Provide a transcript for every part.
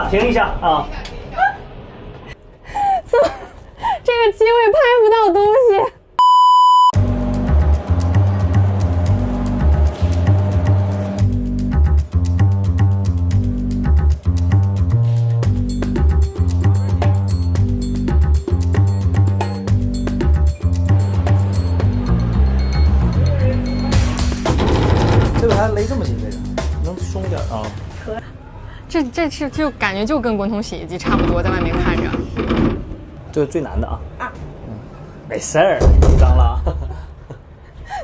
停一下啊！这个机位拍不到东西。这个还勒这么紧，这个能松点啊？可以。这是就感觉就跟滚筒洗衣机差不多，在外面看着。这是最难的啊！没事儿，紧张了。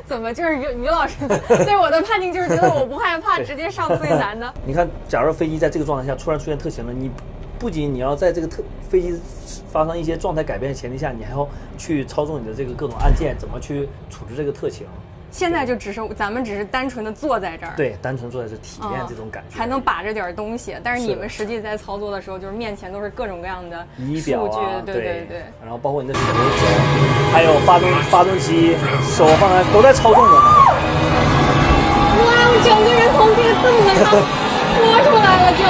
怎么就是于老师对我的判定就是觉得我不害怕，直接上最难的？你看，假如飞机在这个状态下突然出现特情了，你不仅你要在这个飞机发生一些状态改变的前提下，你还要去操纵你的这个各种按键，怎么去处置这个特情。现在就咱们只是单纯的坐在这儿，对，单纯坐在这体验这种感觉，还能把着点东西。但是你们实际在操作的时候，就是面前都是各种各样的仪表数据，啊，对。然后包括你的手、还有发动机、手放在都在操纵着呢。哇，我整个人从这个凳子上拖出来了就。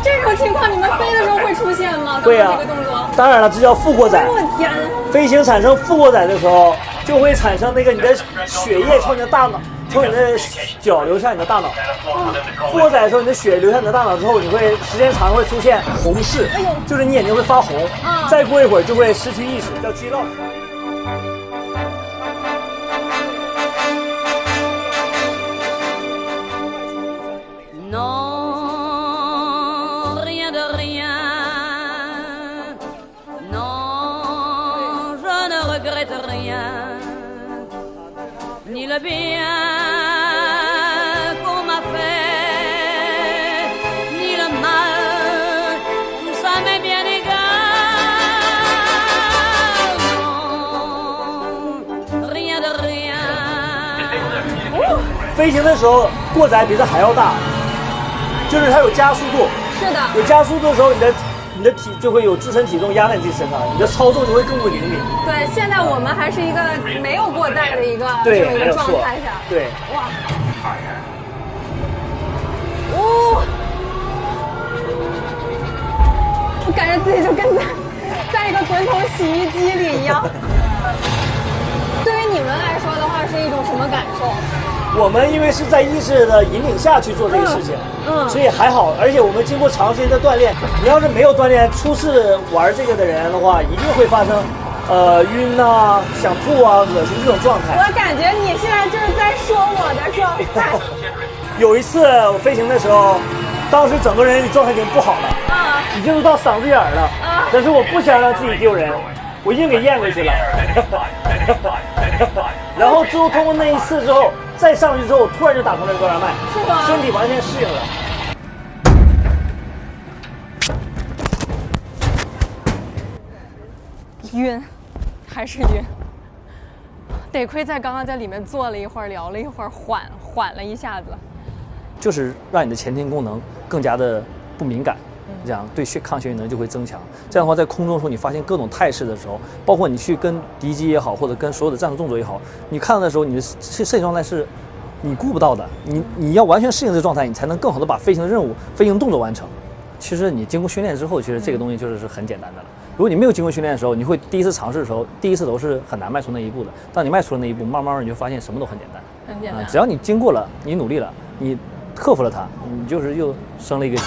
这种情况你们飞的时候会出现吗？会啊，这个动作。当然了，这叫副过载。我天！飞行产生副过载的时候，就会产生那个你的血液从你的大脑，从你的脚流向你的大脑。副过载的时候，你的血流向你的大脑之后，你会时间长会出现红视，就是你眼睛会发红。再过一会儿就会失去意识，叫激落。ni le bien qu'on m'a fait, ni le mal, tout ça m'est bien égal. Non, rien de rien. 飞行的时候过载比这还要大，就是它有加速度。是的。有加速度的时候，你的体就会有自身体重压在你自己身上，你的操纵就会更不灵敏。对，现在我们还是一个没有过载的一个对这么一个状态下。对，哇，哦，我感觉自己就跟在一个滚筒洗衣机里一样。对于你们来说的话，是一种什么感受？我们因为是在意识的引领下去做这个事情，所以还好。而且我们经过长时间的锻炼，你要是没有锻炼，初次玩这个的人的话，一定会发生，晕呐、想吐啊、恶心这种状态。我感觉你现在就是在说我的状态。有一次我飞行的时候，当时整个人状态已经不好了，已经到嗓子眼了，但是我不想让自己丢人，我硬给咽过去了。然后之后通过那一次之后。再上去之后，突然就打通了高压脉，是吗？身体完全适应了。晕，还是晕。得亏在刚刚在里面坐了一会儿，聊了一会儿，缓了一下子。就是让你的前庭功能更加的不敏感，这样对抗眩晕能力就会增强。这样的话，在空中的时候，你发现各种态势的时候，包括你去跟敌机也好，或者跟所有的战术动作也好，你看到的时候，你的摄影状态是你顾不到的，你要完全适应这个状态，你才能更好的把飞行的任务、飞行动作完成。其实你经过训练之后，其实这个东西就是很简单的了。如果你没有经过训练的时候，你会第一次尝试的时候，第一次都是很难迈出那一步的。当你迈出了那一步，慢慢你就发现什么都很简单。很简单。只要你经过了，你努力了，你克服了它，你就是又升了一个级。